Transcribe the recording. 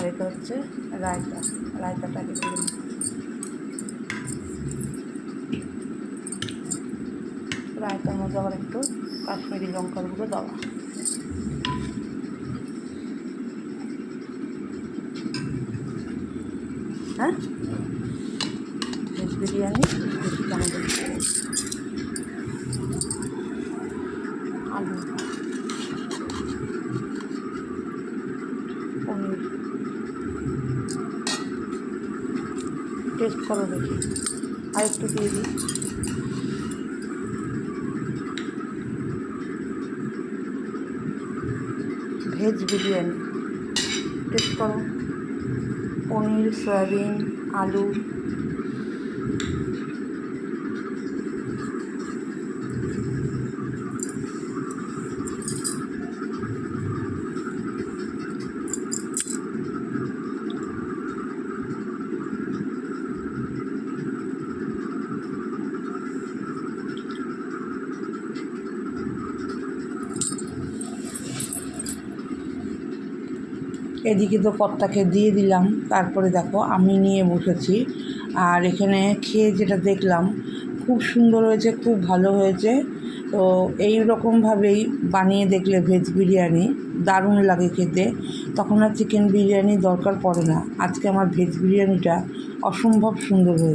এটা হচ্ছে রায়তা, রায়তাটাকে দিয়ে নিই। রায়তার মধ্যে আবার একটু কাশ্মীরি লঙ্কার গুঁড়ো দেওয়া। হ্যাঁ, ভেজ বিরিয়ানি বেশি কেমন আলু, পনির, টেস্ট করো দেখি, আর একটু দিয়ে দিই। ভেজ বিরিয়ানি টেস্ট করো, পনির, সয়াবিন, আলু, এদিকে তো কর্তাকে দিয়ে দিলাম। তারপরে দেখো আমি নিয়ে বসেছি, আর এখানে খেয়ে যেটা দেখলাম খুব সুন্দর হয়েছে, খুব ভালো হয়েছে। তো এই রকমভাবেই বানিয়ে দেখলে ভেজ বিরিয়ানি দারুণ লাগে খেতে, তখন আর চিকেন বিরিয়ানি দরকার পড়ে না। আজকে আমার ভেজ বিরিয়ানিটা অসম্ভব সুন্দর হয়েছে।